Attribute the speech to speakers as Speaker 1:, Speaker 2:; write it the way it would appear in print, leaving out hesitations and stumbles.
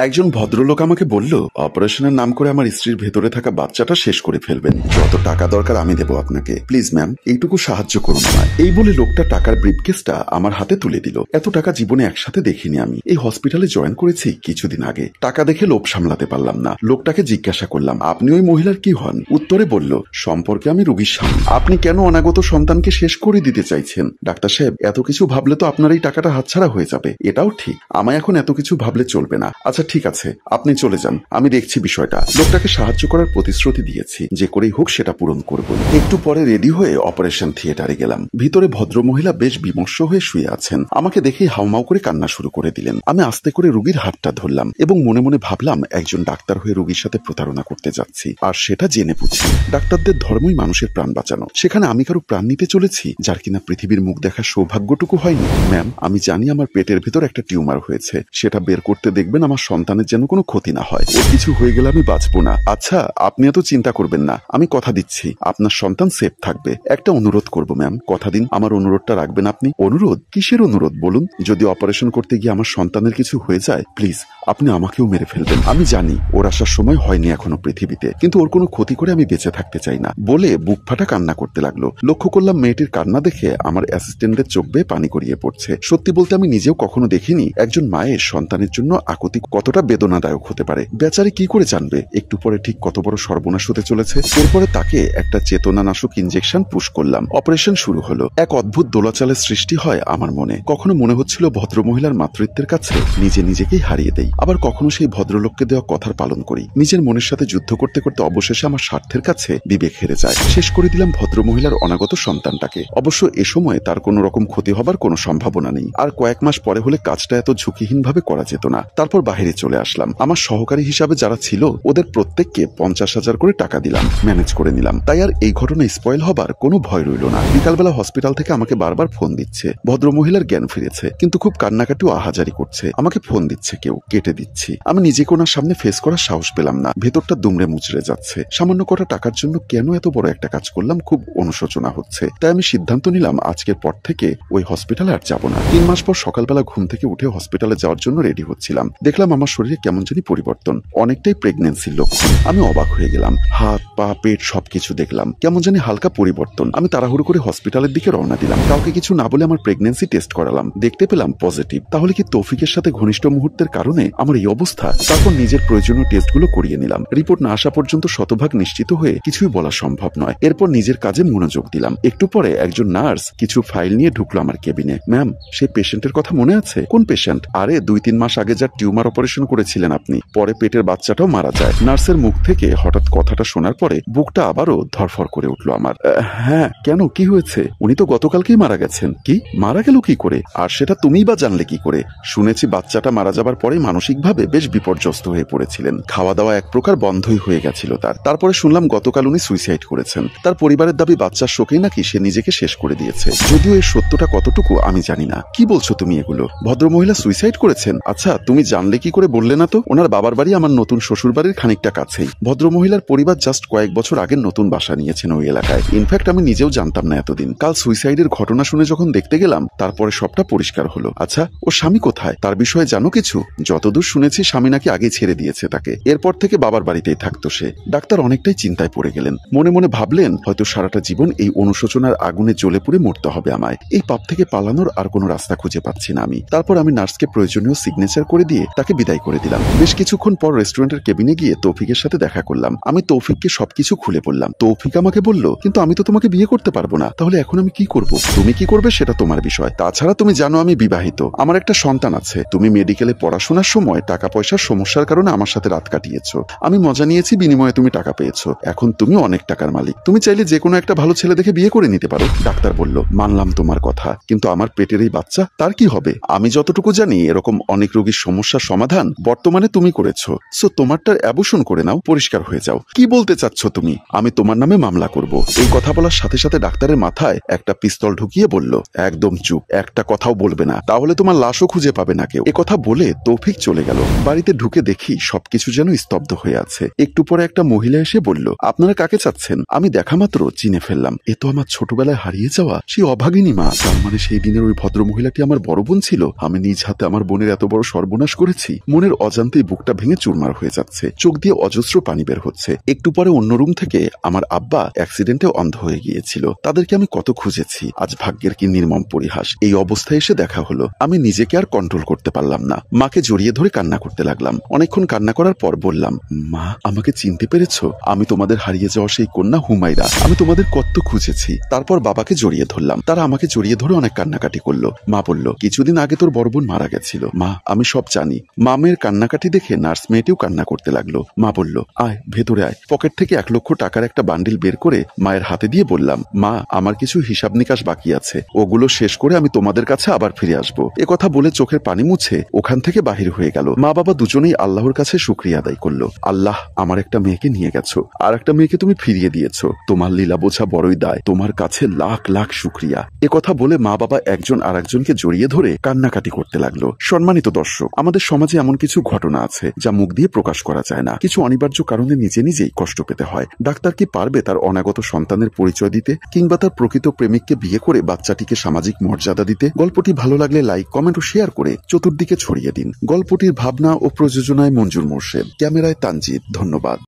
Speaker 1: একজন ভদ্রলোক আমাকে বলল, অপারেশনের নাম করে আমার স্ত্রীর ভেতরে থাকা বাচ্চাটা শেষ করে ফেলবেন। যত টাকা দরকার আমি দেবো আপনাকে, প্লিজ ম্যাম এইটুকু সাহায্য করুন আমায়। এই বলে লোকটা টাকার ব্রিফকেসটা আমার হাতে তুলে দিল। এত টাকা জীবনে একসাথে দেখিনি আমি। এই হসপিটালে জয়েন করেছি কিছুদিন আগে। টাকা দেখে লোভ সামলাতে পারলাম না। লোকটাকে জিজ্ঞাসা করলাম, আপনি ওই মহিলার কি হন? উত্তরে বলল, সম্পর্কে আমি রোগীর স্বামী। আপনি কেন অনাগত সন্তানকে শেষ করে দিতে চাইছেন? ডাক্তার সাহেব, এত কিছু ভাবলে তো আপনার এই টাকাটা হাতছাড়া হয়ে যাবে। এটাও ঠিক, আমায় এখন এত কিছু ভাবলে চলবে না। আচ্ছা ঠিক আছে, আপনি চলে যান, আমি দেখছি বিষয়টা। লোকটাকে সাহায্য করার প্রতিশ্রুতি দিয়েছি, যে করেই হোক সেটা পূরণ করব। একটু পরে রেডি হয়ে অপারেশন থিয়েটারে গেলাম। ভিতরে ভদ্রমহিলা বেশ বিমর্ষ হয়ে শুয়ে আছেন। আমাকে দেখেই হাউমাউ করে কান্না শুরু করে দিলেন। আমি আস্তে করে রোগীর হাতটা ধরলাম এবং মনে মনে ভাবলাম, একজন ডাক্তার হয়ে রোগীর সাথে প্রতারণা করতে যাচ্ছি, আর সেটা জেনে বুঝি। ডাক্তারদের ধর্মই মানুষের প্রাণ বাঁচানো। সেখানে আমি কারো প্রাণ নিতে চলেছি যার কিনা পৃথিবীর মুখ দেখার সৌভাগ্যটুকু হয়নি। ম্যাম, আমি জানি আমার পেটের ভেতর একটা টিউমার হয়েছে, সেটা বের করতে দেখবেন আমার সন্তানের যেন কোনো ক্ষতি না হয়। ওর কিছু হয়ে গেলে আমি বাঁচবো না। আচ্ছা, আপনি এত চিন্তা করবেন না, আমি কথা দিচ্ছি আপনার সন্তান সেফ থাকবে। একটা অনুরোধ করবো ম্যাম, কথা দিন আমার অনুরোধটা রাখবেন আপনি। অনুরোধ? কিসের অনুরোধ বলুন? যদি অপারেশন করতে গিয়ে আমার সন্তানের কিছু হয়ে যায়, প্লিজ আপনি আমাকেও মেরে ফেলবেন। আমি জানি ওর আসার সময় হয়নি এখনো পৃথিবীতে, কিন্তু ওর কোনো ক্ষতি করে আমি বেঁচে থাকতে চাই না, বলে বুক ফাটা কান্না করতে লাগলো। লক্ষ্য করলাম মেয়েটির কান্না দেখে আমার অ্যাসিস্ট্যান্টের চোখ বেয়ে পানি গড়িয়ে পড়ছে। সত্যি বলতে আমি নিজেও কখনো দেখিনি একজন মায়ের সন্তানের জন্য আকুতি কতটা বেদনাদায়ক হতে পারে। বেচারি কি করে জানবে একটু পরে ঠিক কত বড় সর্বনাশ হতে চলেছে। এরপরে তাকে একটা চেতনানাশক ইনজেকশন পুশ করলাম। অপারেশন শুরু হলো। এক অদ্ভুত দোলাচালের সৃষ্টি হয় আমার মনে। কখনো মনে হচ্ছিল ভদ্রমহিলার মাতৃত্বের কাছে নিজে নিজেকেই হারিয়ে দেই, আবার কখনো সেই ভদ্রলোককে দেওয়া কথার পালন করি। নিজের মনের সাথে যুদ্ধ করতে করতে অবশেষে আমার স্বার্থের কাছে বিবেক হেরে যায়। শেষ করে দিলাম ভদ্রমহিলার অনাগত সন্তানটাকে। অবশ্য এ সময় তার কোনো রকম ক্ষতি হবার কোনো সম্ভাবনা নেই। আর কয়েক মাস পরে হলে কাজটা এত ঝুঁকিহীনভাবে করা যেত না। তারপর বাইরে চলে আসলাম। আমার সহকারী হিসাবে যারা ছিল ওদের প্রত্যেককে 50,000 করে টাকা দিলাম, ম্যানেজ করে নিলাম। তাই আর এই ঘটনা স্পয়েল হবার কোনো ভয় রইল না। বিকালবেলা হসপিটাল থেকে আমাকে বারবার ফোন দিচ্ছে। ভদ্রমহিলার জ্ঞান ফিরেছে, কিন্তু খুব কান্নাকাটি ও আহাজারি করছে। আমাকে ফোন দিচ্ছে কেউ, কেটে দিচ্ছি। আমি নিজেকে ওনার সামনে ফেস করার সাহস পেলাম না। ভেতরটা দুমড়ে মুচড়ে যাচ্ছে। সামান্য কটা টাকার জন্য কেন এত বড় একটা কাজ করলাম, খুব অনুশোচনা হচ্ছে। তাই আমি সিদ্ধান্ত নিলাম আজকের পর থেকে ওই হসপিটালে আর যাব না। 3 মাস পর সকালবেলা ঘুম থেকে উঠে হসপিটালে যাওয়ার জন্য রেডি হচ্ছিলাম। দেখলাম আমার শরীরে কেমন জানি পরিবর্তন, অনেকটাই প্রেগনেন্সির লক্ষণ। আমি অবাক হয়ে গেলাম। হাত পা পেট সবকিছু দেখলাম কেমন জানি হালকা পরিবর্তন। আমি তাড়াহুড়ো করে হসপিটালের দিকে রওনা দিলাম। কাউকে কিছু না বলে আমার প্রেগনেন্সি টেস্ট করালাম, দেখতে পেলাম পজিটিভ। তাহলে কি তৌফিকের সাথে ঘনিষ্ঠ মুহূর্তের কারণে আমার এই অবস্থা? তারপর নিজের প্রয়োজনীয় টেস্টগুলো করিয়ে নিলাম। রিপোর্ট না আসা পর্যন্ত শতভাগ নিশ্চিত হয়ে কিছুই বলা সম্ভব নয়। এরপর নিজের কাজে মনোযোগ দিলাম। একটু পরে একজন নার্স কিছু ফাইল নিয়ে ঢুকলো আমার কেবিনে। ম্যাম, সেই পেশেন্টের কথা মনে আছে? কোন পেশেন্ট? আরে 2-3 মাস আগে যার টিউমার অপারেশন করেছিলেন আপনি, পরে পেটের বাচ্চাটাও মারা যায়। নার্সের মুখ থেকে হঠাৎ কথাটা শোনার পরে বুকটা আবারও ধরফর করে উঠলো আমার। হ্যাঁ, কেন, কি হয়েছে? উনি তো গতকালকেই মারা গেছেন। কি, মারা গেল কি করে? আর সেটা তুমিই বা জানলে কি করে? শুনেছি বাচ্চাটা মারা যাবার পরে মানসিকভাবে বেশ বিপর্যস্ত হয়ে পড়েছিলেন। খাওয়া দাওয়া এক প্রকার বন্ধই হয়ে গেছিল তার। তারপরে শুনলাম গতকাল উনি সুইসাইড করেছেন। তার পরিবারের দাবি বাচ্চার শোকেই নাকি সে নিজেকে শেষ করে দিয়েছে। যদিও এর সত্যটা কতটুকু আমি জানি না। কি বলছো তুমি এগুলো? ভদ্রমহিলা সুইসাইড করেছেন? আচ্ছা, তুমি জানলে কি করে বললে না তো? ওনার বাবার বাড়ি আমার নতুন শ্বশুর বাড়ির খানিকটা কাছেই। ভদ্রমহিলার পরিবার জাস্ট কয়েক বছর আগে নতুন বাসা নিয়েছেন ওই এলাকায়। ইনফ্যাক্ট আমি নিজেও জানতাম না এতদিন। কাল সুইসাইডের ঘটনা শুনে যখন দেখতে গেলাম, তারপরে সবটা পরিষ্কার হলো। আচ্ছা, ওর স্বামী কোথায়? তার বিষয়ে জানো কিছু? যতদূর শুনেছি স্বামী নাকি আগে ছেড়ে দিয়েছে তাকে। এরপর থেকে বাবার বাড়িতেই থাকতো সে। ডাক্তার অনেকটাই চিন্তায় পড়ে গেলেন। মনে মনে ভাবলেন হয়তো সারাটা জীবন এই অনুশোচনার আগুনে জ্বলে পুড়ে মরতে হবে আমায়। এই পাপ থেকে পালানোর আর কোনো রাস্তা খুঁজে পাচ্ছি না আমি। তারপর আমি নার্সকে প্রয়োজনীয় সিগনেচার করে দিয়ে তাকে বিদায় করে দিলাম। বেশ কিছুক্ষণ পর রেস্টুরেন্টের কেবিনে গিয়ে তৌফিকের সাথে দেখা করলাম। আমি তৌফিককে সবকিছু খুলে বললাম। তৌফিক আমাকে বলল, কিন্তু আমি তো তোমাকে বিয়ে করতে পারবো না। তাহলে এখন আমি কি করব? তুমি কি করবে সেটা তোমার বিষয়। তাছাড়া তুমি জানো আমি বিবাহিত, আমার একটা সন্তান আছে। তুমি মেডিকেলে পড়াশোনার সময় টাকা পয়সার সমস্যার কারণে আমার সাথে রাত কাটিয়েছো। আমি মজা নিয়েছি, বিনিময়ে তুমি টাকা পেয়েছো। এখন তুমি অনেক টাকার মালিক। তুমি চাইলে যে কোনো একটা ভালো ছেলে দেখে বিয়ে করে নিতে পারো। ডাক্তার বলল, মানলাম তোমার কথা, কিন্তু আমার পেটের এই বাচ্চা, তার কি হবে? আমি যতটুকু জানি এরকম অনেক রোগীর সমস্যার সমাধান বর্তমানে তুমি করেছো। সো তোমারটার অ্যাবর্শন করে নাও, পরিষ্কার হয়ে যাও। কি বলতে চাচ্ছ তুমি? আমি তোমার নামে মামলা করব। এই কথা বলার সাথে সাথে ডাক্তারের মাথায় একটা পিস্তল ঢুকিয়ে বলল, একদম চুপ, একটা কথাও বলবে না, তাহলে তোমার লাশও খুঁজে পাবে না কেউ। এ কথা বলে তৌফিক চলে গেল। বাড়িতে ঢুকে দেখি সবকিছু যেন স্তব্ধ হয়ে আছে। একটু পরে একটা মহিলা এসে বলল, আপনারা কাকে চাচ্ছেন? আমি দেখা মাত্র চিনে ফেললাম, এ তো আমার ছোটবেলায় হারিয়ে যাওয়া সেই অভাগিনী মা। তার মানে সেই দিনের ওই ভদ্র মহিলাটি আমার বড় বোন ছিল। আমি নিজ হাতে আমার বোনের এত বড় সর্বনাশ করেছি। মনের অজান্তেই বুকটা ভেঙে চুরমার হয়ে যাচ্ছে, চোখ দিয়ে অজস্র পানি বের হচ্ছে। একটু পরে অন্য রুম থেকে আমার আব্বা অ্যাক্সিডেন্টে অন্ধ হয়ে গিয়েছিল। তাদেরকে আমি কত খুঁজেছি, আজ ভাগ্যের কি নির্মম পরিহাস। এই অবস্থায় এসে দেখা হলো। আমি নিজেকে আর কন্ট্রোল করতে পারলাম না, মাকে জড়িয়ে ধরে কান্না করতে লাগলাম। অনেকক্ষণ কান্না করার পর বললাম, মা আমাকে চিনতে পেরেছ? আমি তোমাদের হারিয়ে যাওয়া সেই কন্যা হুমায়রা। আমি তোমাদের কত খুঁজেছি। তারপর বাবাকে জড়িয়ে ধরলাম। তারা আমাকে জড়িয়ে ধরে অনেক কান্নাকাটি করলো। মা বলল, কিছুদিন আগে তোর বড় বোন মারা গেছিল। মা আমি সব জানি। মা মেয়ের কান্নাকাটি দেখে নার্স মেয়েটিও কান্না করতে লাগলো। মা বলল, আয় ভেতরে আয়। পকেট থেকে 1 লক্ষ টাকার একটা বান্ডিল বের করে মায়ের হাতে দিয়ে বললাম, মা আমার কিছু হিসাব নিকাশ বাকি আছে, ওগুলো শেষ করে আমি তোমাদের কাছে আবার ফিরে আসবো। কথা বলে চোখের পানি মুছে ওখান থেকে বাহির হয়ে গেল। মা বাবা দুজনেই আল্লাহর কাছে শুকরিয়া আদায় করলো। আল্লাহ, আমার একটা মেয়েকে নিয়ে গেছো, আর একটা মেয়েকে তুমি ফিরিয়ে দিয়েছো। তোমার লীলা বোঝা বড়ই দায়, তোমার কাছে লাখ লাখ শুকরিয়া। কথা বলে মা বাবা একজন আর একজনকে জড়িয়ে ধরে কান্নাকাটি করতে লাগলো। সম্মানিত দর্শক, আমাদের সমাজে এমন কিছু ঘটনা আছে যা মুখ দিয়ে প্রকাশ করা যায় না। কিছু অনিবার্য কারণে নিজে নিজেই কষ্ট পেতে হয়। ডাক্তার কি পারবে তার অনাগত সন্তানের পরিচয় দিতে, কিংবা তার প্রকৃত প্রেমিককে বিয়ে করে বাচ্চাটিকে সামাজিক মর্যাদা দিতে? গল্পটি ভালো লাগলে লাইক, কমেন্ট ও শেয়ার করে চতুর্দিকে ছড়িয়ে দিন। গল্পটির ভাবনা ও প্রযোজনায় মঞ্জুর মোর্শেদ, ক্যামেরায় তানজিদ। ধন্যবাদ।